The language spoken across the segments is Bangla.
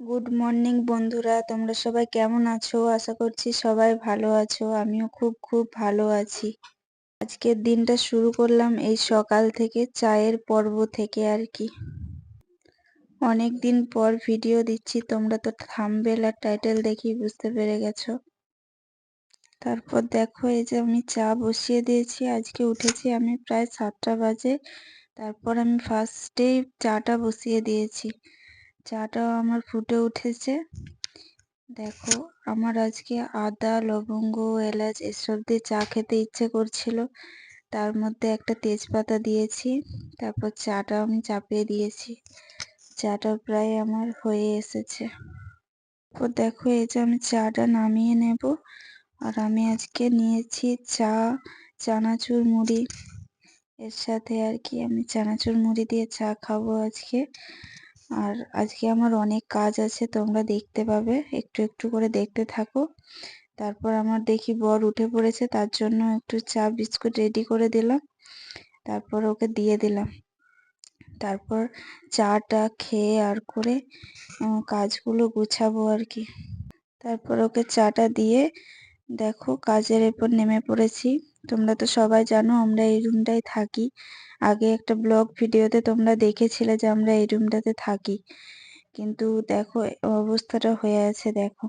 গুড মর্নিং বন্ধুরা, তোমরা সবাই কেমন আছো? আশা করছি সবাই ভালো আছো। আমিও খুব ভালো আছি। আজকের দিনটা শুরু করলাম এই সকাল থেকে চায়ের পর্ব থেকে আর কি। অনেক দিন পর ভিডিও দিচ্ছি, তোমরা তো থাম্বনেল আর টাইটেল দেখেই বুঝতে পেরে গেছো। তারপর দেখো, এই যে আমি চা বসিয়ে দিয়েছি। আজকে উঠেছি আমি প্রায় 7টা বাজে। তারপর আমি ফার্স্টেই চাটা বসিয়ে দিয়েছি। চাটাও আমার ফুটে উঠেছে। দেখো, আমার আজকে আদা, লবঙ্গ, এলাচ এসব দিয়ে চা খেতে ইচ্ছে করছিল। তার মধ্যে একটা তেজপাতা দিয়েছি। তারপর চাটা আমি চাপিয়ে দিয়েছি। চাটা প্রায় আমার হয়ে এসেছে। তো দেখো, এই যে আমি চাটা নামিয়ে নেব। আর আমি আজকে নিয়েছি চা, চানাচুর মুড়ি। এর সাথে আর কি আমি চানাচুর মুড়ি দিয়ে চা খাবো আজকে। আর আজকে আমার অনেক কাজ আছে, তোমরা দেখতে পাবে, একটু একটু করে দেখতে থাকো। তারপর আমার দেখি বর উঠে পড়েছে, তার জন্য একটু চা বিস্কুট রেডি করে দিলাম। তারপর ওকে দিয়ে দিলাম। তারপর চাটা খেয়ে আর করে কাজগুলো গুছাবো আর কি। তারপর ওকে চাটা দিয়ে দেখো কাজের এরপর নেমে পড়েছি। তোমরা তো সবাই জানো আমরা এই রুমটাই থাকি। আগে একটা ব্লগ ভিডিওতে তোমরা দেখেছিলে যে আমরা এই রুমটাতে থাকি, কিন্তু দেখো অবস্থাটা হয়ে আছে দেখো।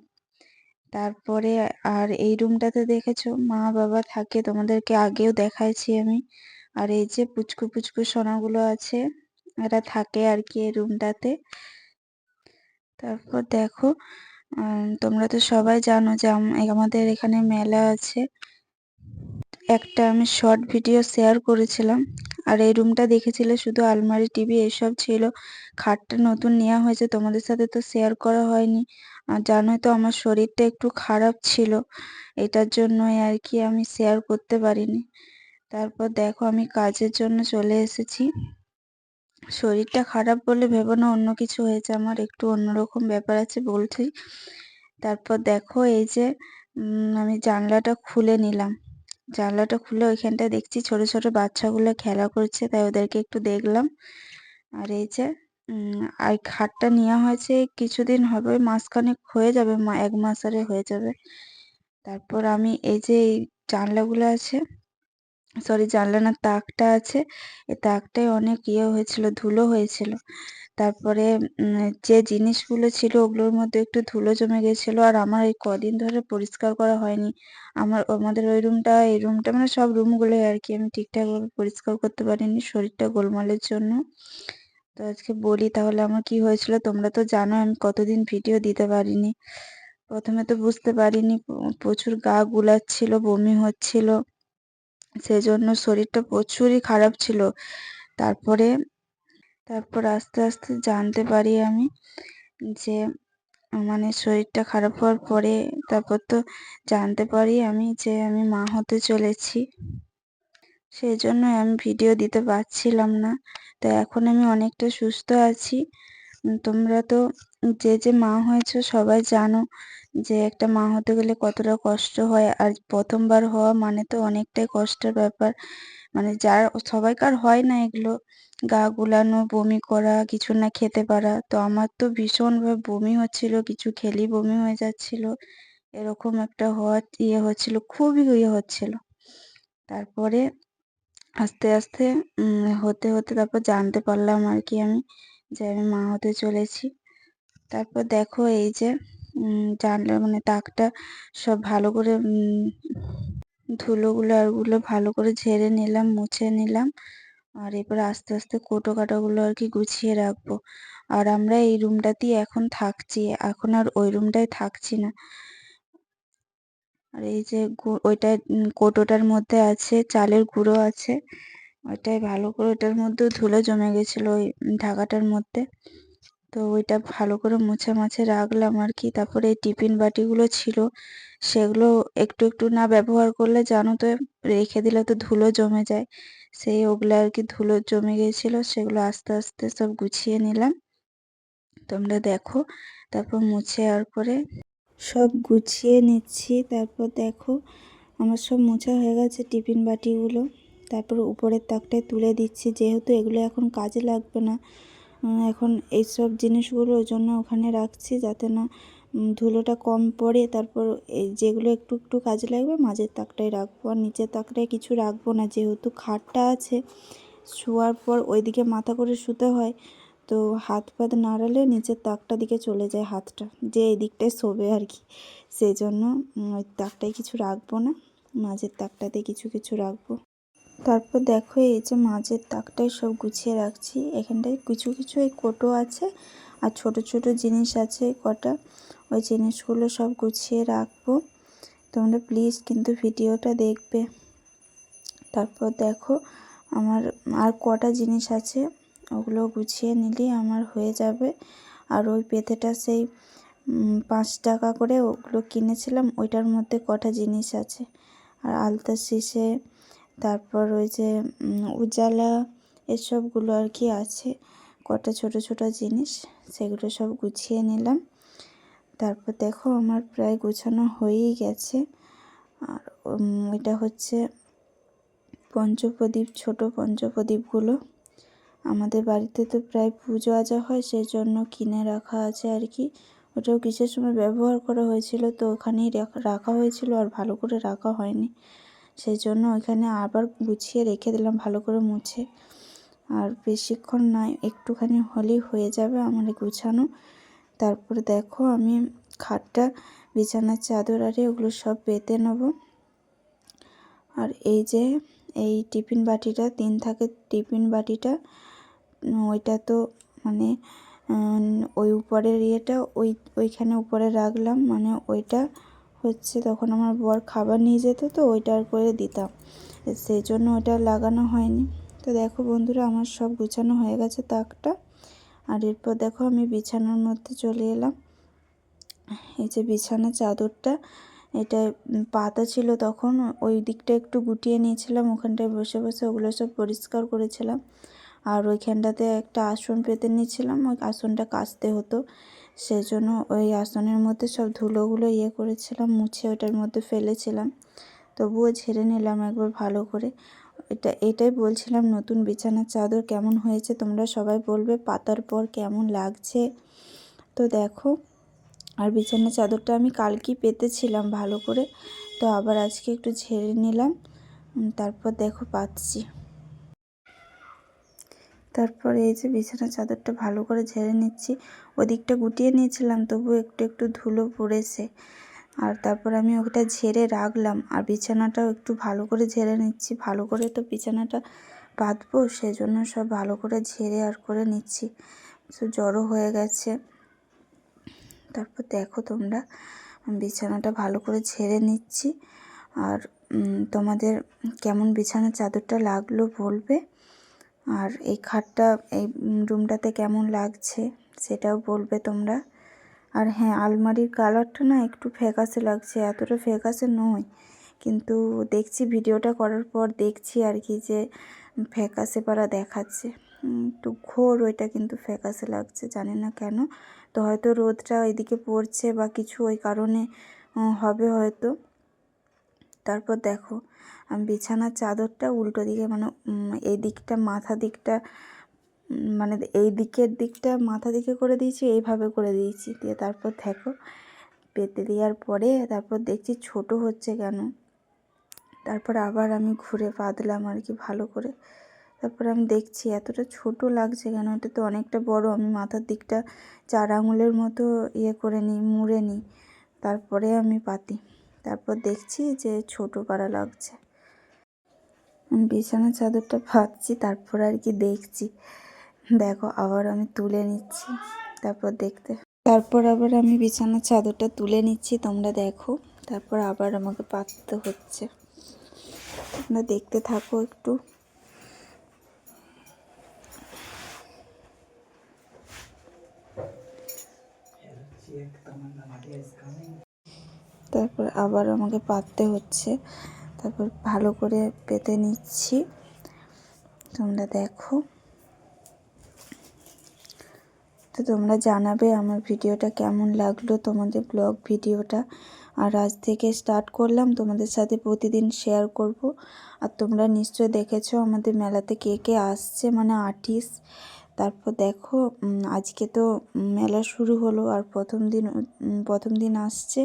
তারপরে আর এই রুমটাতে দেখেছো মা বাবা থাকে, তোমাদেরকে আগেও দেখাইছি আমি। আর এই যে পুচকু পুচকু সোনাগুলো আছে, এরা থাকে আর কি এই রুমটাতে। তারপর দেখো, তোমরা তো সবাই জানো যে আমাদের এখানে মেলা আছে। একটা আমি শর্ট ভিডিও শেয়ার করেছিলাম। আর এই রুমটা দেখেছিলে শুধু আলমারি, টিভি এসব ছিল। খাটটা নতুন নেওয়া হয়েছে, তোমাদের সাথে তো শেয়ার করা হয়নি। আর জানোই তো আমার শরীরটা একটু খারাপ ছিল, এটার জন্যই আর কি আমি শেয়ার করতে পারিনি। তারপর দেখো আমি কাজের জন্য চলে এসেছি। শরীরটা খারাপ বলে ভেবো না অন্য কিছু হয়েছে, আমার একটু অন্যরকম ব্যাপার আছে বলছি। তারপর দেখো এই যে আমি জানলাটা খুলে নিলাম। জানলাটা খুলে ওইখানটায় দেখছি ছোট ছোট বাচ্চাগুলো খেলা করছে, তাই ওদেরকে একটু দেখলাম। আর এই যে আর খাটটা নেওয়া হয়েছে কিছুদিন হবে, মাসখানেক হয়ে যাবে, 1 মাস আরে হয়ে যাবে। তারপর আমি এই যে এই জানলাগুলো আছে, সরি জানলা না, তাকটা আছে, এই তাকটায় অনেক হয়েছিল, ধুলো হয়েছিল। তারপরে যে জিনিসগুলো ছিল ওগুলোর মধ্যে একটু ধুলো জমে গেছিল, আর আমার এই কদিন ধরে পরিষ্কার করা হয়নি। আমাদের ওই রুমটা, এই রুমটা মানে সব রুমগুলোই আর কি আমি ঠিকঠাক ভাবে পরিষ্কার করতে পারিনি শরীরটা গোলমালের জন্য। তো আজকে বলি তাহলে আমার কি হয়েছিল। তোমরা তো জানো আমি কতদিন ভিডিও দিতে পারিনি। প্রথমে তো বুঝতে পারিনি, প্রচুর গা গুলাচ্ছিল, বমি হচ্ছিল, সেজন্য শরীরটা প্রচুরই খারাপ ছিল। তারপরে আস্তে আস্তে জানতে পারি আমি যে মানে শরীরটা খারাপ হওয়ার পরে তারপর তো জানতে পারি আমি যে আমি মা হতে চলেছি। সেই জন্য আমি ভিডিও দিতে পারছিলাম না। তো এখন আমি অনেকটা সুস্থ আছি। তোমরা তো যে মা হয়েছো সবাই জানো যে একটা মা হতে গেলে কতটা কষ্ট হয়। আর প্রথমবার হওয়া মানে তো অনেকটাই কষ্টের ব্যাপার। মানে যার সবাইকার হয় না এগুলো, গা গুলানো, বমি করা, কিছু না খেতে পারা। তো আমার তো ভীষণভাবে বমি হচ্ছিল, কিছু খেলেই বমি হয়ে যাচ্ছিল, এরকম একটা হওয়ার হচ্ছিল, খুবই হচ্ছিল। তারপরে আস্তে আস্তে হতে হতে তারপর জানতে পারলাম আর কি আমি যে আমি মা হতে চলেছি। তারপর দেখো এই যে জানলা মানে তাকটা সব ভালো করে ধুলোগুলো আর ওগুলো ভালো করে ঝেড়ে নিলাম, মুছে নিলাম। আর এবার আস্তে আস্তে কোটো কাটাগুলো আর কি গুছিয়ে রাখবো। আর আমরা এই রুমটাতেই এখন থাকছি, এখন আর ওই রুমটায় থাকছি না। আর এই যে ওইটা কোটোটার মধ্যে আছে চালের গুঁড়ো আছে, ওইটাই ভালো করে, ওইটার মধ্যেও ধুলো জমে গেছিলো ওই ঢাকাটার মধ্যে। তো ওইটা ভালো করে মুছে মাছে রাখলাম আর কি। তারপরে এই টিফিন বাটিগুলো ছিল, সেগুলো একটু একটু না ব্যবহার করলে জানো তো রেখে দিলে তো ধুলো জমে যায়, সেই ওগুলো আর কি ধুলো জমে গেছিলো, সেগুলো আস্তে আস্তে সব গুছিয়ে নিলাম। তোমরা দেখো, তারপর মুছে আর করে সব গুছিয়ে নিচ্ছি। তারপর দেখো আমার সব মোছা হয়ে গেছে টিফিন বাটিগুলো। তারপর উপরের তাকটায় তুলে দিচ্ছি, যেহেতু এগুলো এখন কাজে লাগবে না, এখন এইসব জিনিসগুলো ওই জন্য ওখানে রাখছি যাতে না ধুলোটা কম পড়ে। তারপর এই যেগুলো একটু একটু কাজে লাগবে মাঝের তাকটাই রাখবো, আর নিচের তাকটায় কিছু রাখবো না, যেহেতু খাটটা আছে শোয়ার পর ওইদিকে মাথা করে শুতে হয়, তো হাত পাত নাড়ালে নিচের তাকটা দিকে চলে যায় হাতটা, যে এই দিকটায় শোবে আর কি। সেই জন্য ওই তাকটায় কিছু রাখবো না, মাঝের তাকটাতে কিছু কিছু রাখবো। তারপর দেখো এই যে মাঝের তাকটায় সব গুছিয়ে রাখছি। এখানটায় কিছু কিছু এই কোটো আছে আর ছোট ছোট জিনিস আছে কটা, ওই জিনিসগুলো সব গুছিয়ে রাখবো। তোমরা প্লিজ কিন্তু ভিডিওটা দেখবে। তারপর দেখো আমার আর কটা জিনিস আছে, ওগুলো গুছিয়ে নিলেই আমার হয়ে যাবে। আর ওই পেতেটা সেই 5 টাকা করে ওগুলো কিনেছিলাম, ওইটার মধ্যে কটা জিনিস আছে। আর আলতা শিশে, তারপর ওই যে উজালা, এসবগুলো আর কি আছে কটা ছোট ছোট জিনিস, সেগুলো সব গুছিয়ে নিলাম। তারপর দেখো আমার প্রায় গোছানো হয়েই গেছে। আর এটা হচ্ছে পঞ্চপ্রদীপ, ছোট পঞ্চপ্রদীপগুলো। আমাদের বাড়িতে তো প্রায় পুজো আজা হয়, সেই জন্য কিনে রাখা আছে আর কি। ওটাও কিসের সময় ব্যবহার করা হয়েছিল, তো ওখানেই রাখা হয়েছিল আর ভালো করে রাখা হয়নি, সেই জন্য ওইখানে আবার গুছিয়ে রেখে দিলাম ভালো করে মুছে। আর বেশিক্ষণ নয়, একটুখানি হলেই হয়ে যাবে আমার গুছানো। তারপরে দেখো আমি খাটটা, বিছানার চাদর আর ওগুলো সব পেতে নেব। আর এই যে এই টিফিন বাটিটা 3 থাকে টিফিন বাটিটা, ওইটা তো মানে ওই উপরের ইয়েটা ওইখানে উপরে রাখলাম, মানে ওইটা হচ্ছে তখন আমার বর খাবার নিয়ে যেত, তো ওইটার করে দিতাম, সেই জন্য ওটা লাগানো হয়নি। তো দেখো বন্ধুরা আমার সব গুছানো হয়ে গেছে তাকটা। আর এরপর দেখো আমি বিছানার মধ্যে চলে এলাম। এই যে বিছানার চাদরটা, এটা পাতা ছিল তখন, ওই দিকটা একটু গুটিয়ে নিয়েছিলাম, ওখানটায় বসে বসে ওগুলো সব পরিষ্কার করেছিলাম। আর ওইখানটাতে একটা আসন পেতে নিয়েছিলাম, ওই আসনটা কাচতে হতো, সেই জন্য ওই আসনের মধ্যে সব ধুলোগুলো করেছিলাম, মুছে ওটার মধ্যে ফেলেছিলাম, তবুও ঝেড়ে নিলাম একবার ভালো করে। এটাই বলছিলাম নতুন বিছানার চাদর কেমন হয়েছে, তোমরা সবাই বলবে পাতার পর কেমন লাগছে। তো দেখো, আর বিছানার চাদরটা আমি কালকেই পেতেছিলাম ভালো করে, তো আবার আজকে একটু ঝেড়ে নিলাম। তারপর দেখো পাচ্ছি। তারপরে এই যে বিছানার চাদরটা ভালো করে ঝেড়ে নিচ্ছি, ওদিকটা গুটিয়ে নিয়েছিলাম তবু একটু একটু ধুলো পড়েছে। আর তারপর আমি ওটা ঝেড়ে রাখলাম, আর বিছানাটাও একটু ভালো করে ঝেড়ে নিচ্ছি, ভালো করে তো বিছানাটা পাতবো, সেজন্য সব ভালো করে ঝেড়ে আর করে নিচ্ছি, সব জড়ো হয়ে গেছে। তারপর দেখো তোমরা বিছানাটা ভালো করে ঝেড়ে নিচ্ছি। আর তোমাদের কেমন বিছানার চাদরটা লাগলো বলবে, আর এই খাটটা এই রুমটাতে কেমন লাগছে সেটাও বলবে তোমরা। আর হ্যাঁ, আলমারির কালারটা না একটু ফ্যাকাশে লাগছে, এতটা ফ্যাকাশে নয়, কিন্তু দেখছি ভিডিওটা করার পর দেখছি আর কি যে ফ্যাকাশে পারা দেখাচ্ছে, একটু ঘোর, ওইটা কিন্তু ফ্যাকাশে লাগছে, জানি না কেন। তো হয়তো রোদটা এদিকে পড়ছে বা কিছু ওই কারণে হবে হয়তো। তারপর দেখো আমি বিছানার চাদরটা উল্টো দিকে, মানে এই দিকটা মাথা দিকটা, মানে এই দিকটা মাথা দিকে করে দিয়েছি, এইভাবে করে দিয়েছি, দিয়ে তারপর দেখো পেতে দেওয়ার পরে তারপর দেখছি ছোট হচ্ছে কেন, তারপর আবার আমি ঘুরে পাতলাম আর কি ভালো করে। তারপর আমি দেখছি এতটা ছোট লাগছে কেন, এটা তো অনেকটা বড়, আমি মাথার দিকটা 4 আঙুলের মতো করে নিই, মুড়ে নিই, তারপরে আমি পাতি। তারপর দেখছি যে ছোট পারা লাগছে। বিছানার চাদরটা পাতছি, তারপর আর কি দেখছি, দেখো আবার আমি তুলে নিচ্ছি, তারপর আবার আমি বিছানার চাদরটা তুলে নিচ্ছি, তোমরা দেখো। তারপর আবার আমাকে পাততে হচ্ছে, তোমরা দেখতে থাকো একটু। তারপর আবার আমাকে পাততে হচ্ছে, তারপর ভালো করে পেতে নিচ্ছি, তোমরা দেখো। তো তোমরা জানাবে আমার ভিডিওটা কেমন লাগলো, তোমাদের ব্লগ ভিডিওটা। আর আজ থেকে স্টার্ট করলাম, তোমাদের সাথে প্রতিদিন শেয়ার করব। আর তোমরা নিশ্চয় দেখেছো আমাদের মেলাতে কে কে আসছে, মানে আর্টিস্ট, তারপর দেখো আজকে তো মেলা শুরু হলো, আর প্রথম দিন আসছে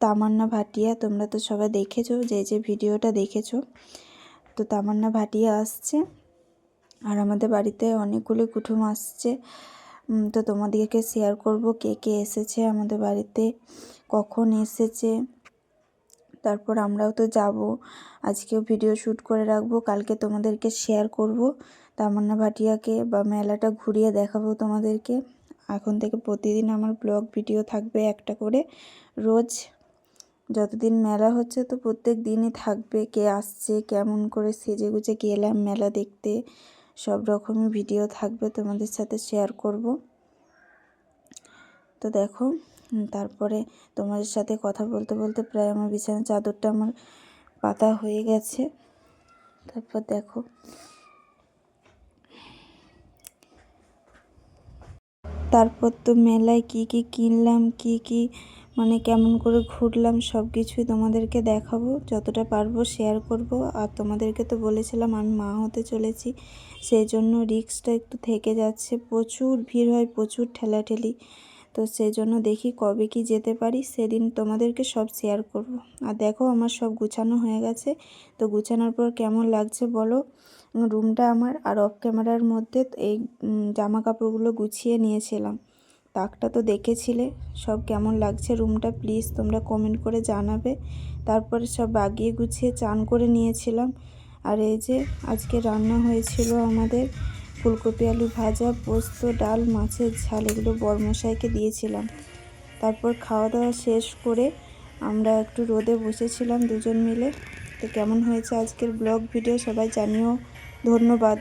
তামান্না ভাটিয়া। তোমরা তো সবাই দেখেছো, যে ভিডিওটা দেখেছো। তো তামান্না ভাটিয়া আসছে, আর আমাদের বাড়িতে অনেকগুলো কুটুম আসছে। তো তোমাদেরকে শেয়ার করব কে কে এসেছে আমাদের বাড়িতে, কখন এসেছে। তারপর আমরাও তো যাব, আজকেও ভিডিও শ্যুট করে রাখবো, কালকে তোমাদেরকে শেয়ার করব তামান্না ভাটিয়াকে, বা মেলাটা ঘুরিয়ে দেখাবো তোমাদেরকে। এখন থেকে প্রতিদিন আমার ব্লগ ভিডিও থাকবে একটা করে রোজ, যতদিন মেলা হচ্ছে তো প্রত্যেক দিনই থাকবে। কে আসছে, কেমন করে সেজে গুজে গেলাম মেলা দেখতে, সব রকমই ভিডিও থাকবে, তোমাদের সাথে শেয়ার করব। তো দেখো তারপরে তোমাদের সাথে কথা বলতে বলতে প্রায় আমার বিছানার চাদরটা আমার পাতা হয়ে গেছে। তারপর দেখো তারপর তো মেলায় কি কি কিনলাম, কি মানে কেমন করে ঘুরলাম, সব কিছুই তোমাদেরকে দেখাবো, যতটা পারবো শেয়ার করব। আর তোমাদেরকে তো বলেছিলাম আমি মা হতে চলেছি, সেই জন্য রিস্কটা একটু থেকে যাচ্ছে। প্রচুর ভিড় হয়, প্রচুর ঠেলাঠেলি, তো সেই জন্য দেখি কবে কি যেতে পারি, সেদিন তোমাদেরকে সব শেয়ার করব। আর দেখো আমার সব গুছানো হয়ে গেছে। তো গুছানোর পর কেমন লাগছে বলো। রুমটা আমার আর অফ ক্যামেরার মধ্যে এই জামা কাপড়গুলো গুছিয়ে নিয়েছিলাম, তাকটা তো দেখেছিলে। সব কেমন লাগছে রুমটা প্লিজ তোমরা কমেন্ট করে জানাবে। তারপরে সব বাগিয়ে গুছিয়ে চান করে নিয়েছিলাম। আর এই যে আজকে রান্না হয়েছিল আমাদের ফুলকপি আলু ভাজা, পোস্ত, ডাল, মাছের ঝাল, এগুলো বরমশাইকে দিয়েছিলাম। তারপর খাওয়া দাওয়া শেষ করে আমরা একটু রোদে বসেছিলাম দুজন মিলে। তো কেমন হয়েছে আজকের ব্লগ ভিডিও সবাই জানিও। ধন্যবাদ।